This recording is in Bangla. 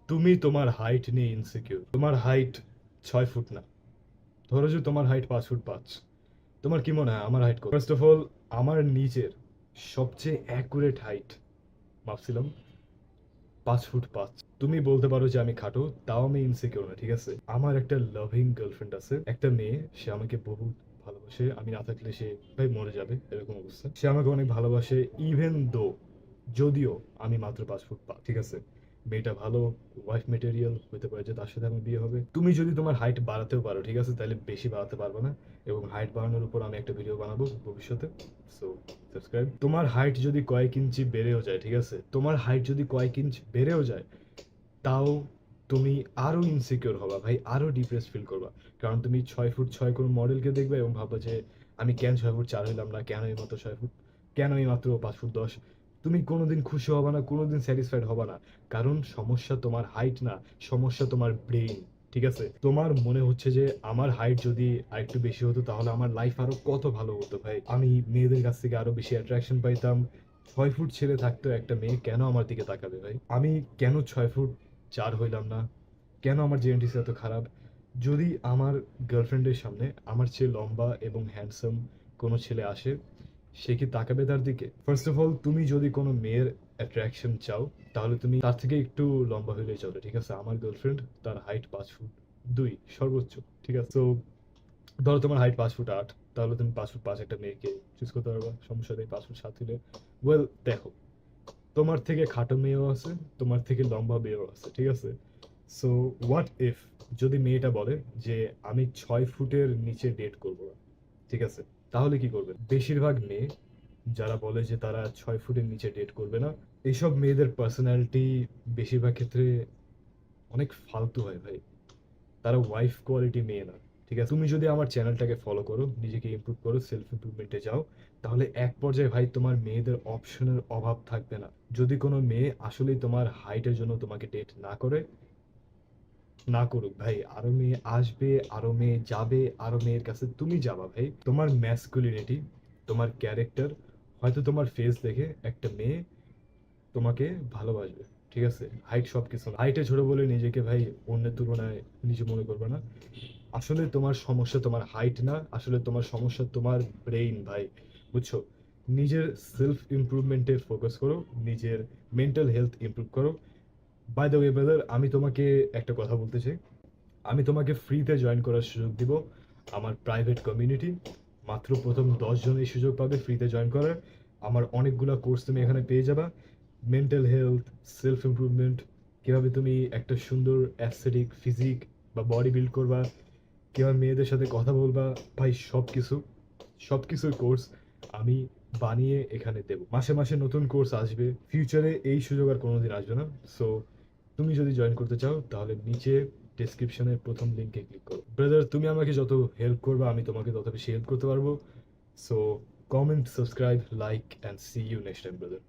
তুমি তোমার হাইট নিয়ে ইনসিকিউর। তোমার হাইট 6 ফুট না, ধরো যে তোমার হাইট 5 ফুট 5। তোমার কি মনে হয় আমার হাইট কত? ফার্স্ট অফ অল, আমার নিজের সবচেয়ে অ্যাকুরেট হাইট মাপছিলাম 5 ফুট 5। তুমি বলতে পারো যে আমি খাটো, তাও আমি ইনসিকিউর না, ঠিক আছে? আমার একটা লাভিং গার্লফ্রেন্ড আছে, একটা মেয়ে, সে আমাকে বহুত ভালোবাসে। আমি না থাকলে সে ভাই মরে যাবে, এরকম অবস্থা। সে আমাকে অনেক ভালোবাসে, ইভেন দো, যদিও আমি মাত্র 5 ফুট 5, ঠিক আছে? মেয়েটা ভালো, ওয়াইফ মেটেরিয়াল, হতে পারে যে তার সাথে আমার বিয়ে হবে। তুমি যদি তোমার হাইট বাড়াতেও পারো, ঠিক আছে, তাহলে বেশি বাড়াতে পারবে না। এবং হাইট বাড়ানোর উপর আমি একটা ভিডিও বানাবো ভবিষ্যতে, সো সাবস্ক্রাইব। তোমার হাইট যদি কয়েক ইঞ্চি বেড়েও যায়, ঠিক আছে, তোমার হাইট যদি কয়েক ইঞ্চ বেড়েও যায়, তাও তুমি আরো ইনসিকিউর হবা ভাই, আরো ডিপ্রেস ফিল করবা। কারণ তুমি 6 ফুট 6 কোন মডেলকে দেখবে এবং ভাববা যে আমি কেন 6 ফুট 4 হইলাম না, কেন এই মাত্র 6 ফুট, কেন এই মাত্র 5 ফুট 10। তুমি কোনোদিন খুশি হবা না, কোনোদিন স্যাটিসফাইড হবা না। কারণ সমস্যা তোমার হাইট না, সমস্যা তোমার ব্রেইন, ঠিক আছে? তোমার মনে হচ্ছে যে আমার হাইট যদি আরেকটু বেশি হতো তাহলে আমার লাইফ আরো কত ভালো হতো ভাই, আমি মেয়েদের কাছ থেকে আরো বেশি অ্যাট্রাকশন পাইতাম। 6 ফুট ছেলে থাকতো, একটা মেয়ে কেন আমার দিকে তাকাবে ভাই? আমি কেন 6 ফুট 4 হইলাম না? কেন আমার জেনেটিক্স এত খারাপ? যদি আমার গার্লফ্রেন্ডের সামনে আমার চেয়ে লম্বা এবং হ্যান্ডসাম কোনো ছেলে আসে, সে কি তাকাবে তার দিকে? ফার্স্ট অফ অল, তুমি যদি কোনো মেয়ের অ্যাট্রাকশন চাও, তাহলে তুমি তার থেকে একটু লম্বা হইলেই চলে, ঠিক আছে? আমার গার্লফ্রেন্ড, তার হাইট 5 ফুট 2 সর্বোচ্চ, ঠিক আছে? তো ধরো তোমার হাইট 5 ফুট 8, তাহলে তুমি 5 ফুট 5 একটা মেয়েকে চুজ করতে পারবা, সমস্যা নেই। 5 ফুট 7 হলে, ওয়েল দেখো, তোমার থেকে খাটো মেয়েও আছে, তোমার থেকে লম্বা মেয়েও আছে, ঠিক আছে? সো হোয়াট ইফ, যদি মেয়েটা বলে যে আমি 6 ফুটের নিচে ডেট করবো না, ঠিক আছে, তাহলে কি করবে? বেশিরভাগ মেয়ে যারা বলে যে তারা 6 ফুটের নিচে ডেট করবে না, এইসব মেয়েদের পার্সোনালিটি বেশিরভাগ ক্ষেত্রে অনেক ফালতু হয় ভাই। তারা ওয়াইফ কোয়ালিটি মেয়ে না, ঠিক আছে? তুমি যদি আমার চ্যানেলটাকে ফলো করো, নিজেকে ইমপ্রুভ করো, সেলফ ইমপ্রুভমেন্টে যাও, তাহলে এক পর্যায়ে ভাই তোমার মেয়েদের অপশনের অভাব থাকবে না। যদি কোনো মেয়ে আসলেই তোমার হাইটের জন্য তোমাকে ডেট না করে, না করুক ভাই, আরো মেয়ে আসবে, আরো মেয়ে যাবে, আরো মেয়ের কাছে তুমি যাবা ভাই। তোমার ম্যাসকুলিনিটি, তোমার ক্যারেক্টার, হয়তো তোমার ফেস দেখে একটা মেয়ে তোমাকে ভালোবাসবে, ঠিক আছে? হাইট সব কিছু না। হাইটে ছোট বলে নিজেকে ভাই অন্যের তুলনায় নিচু মনে করবে না। আসলে তোমার সমস্যা তোমার হাইট না, আসলে তোমার সমস্যা তোমার ব্রেইন ভাই, বুঝছো? নিজের সেলফ ইমপ্রুভমেন্টে ফোকাস করো, নিজের মেন্টাল হেলথ ইমপ্রুভ করো। বাই দ্য ওয়ে ব্রাদার, আমি তোমাকে একটা কথা বলতে চাই। আমি তোমাকে ফ্রিতে জয়েন করার সুযোগ দিব আমার প্রাইভেট কমিউনিটি। মাত্র প্রথম 10 জন এই সুযোগ পাবে ফ্রিতে জয়েন করার। আমার অনেকগুলো কোর্স তুমি এখানে পেয়ে যাবা। মেন্টাল হেলথ, সেলফ ইমপ্রুভমেন্ট, কীভাবে তুমি একটা সুন্দর অ্যাস্থেটিক ফিজিক বা বডি বিল্ড করবা, কীভাবে মেয়েদের সাথে কথা বলবা, ভাই সব কিছু, সব কিছুর কোর্স আমি বানিয়ে এখানে দেবো। মাসে মাসে নতুন কোর্স আসবে, ফিউচারে এই সুযোগ আর কোনোদিন আসবে না। সো তুমি যদি জয়েন করতে চাও তাহলে নিচে ডেসক্রিপশনের প্রথম লিঙ্কে ক্লিক করো। ব্রাদার, তুমি আমাকে যত হেল্প করবে আমি তোমাকে তত বেশি হেল্প করতে পারবো। So comment, subscribe, like and see you next time brother.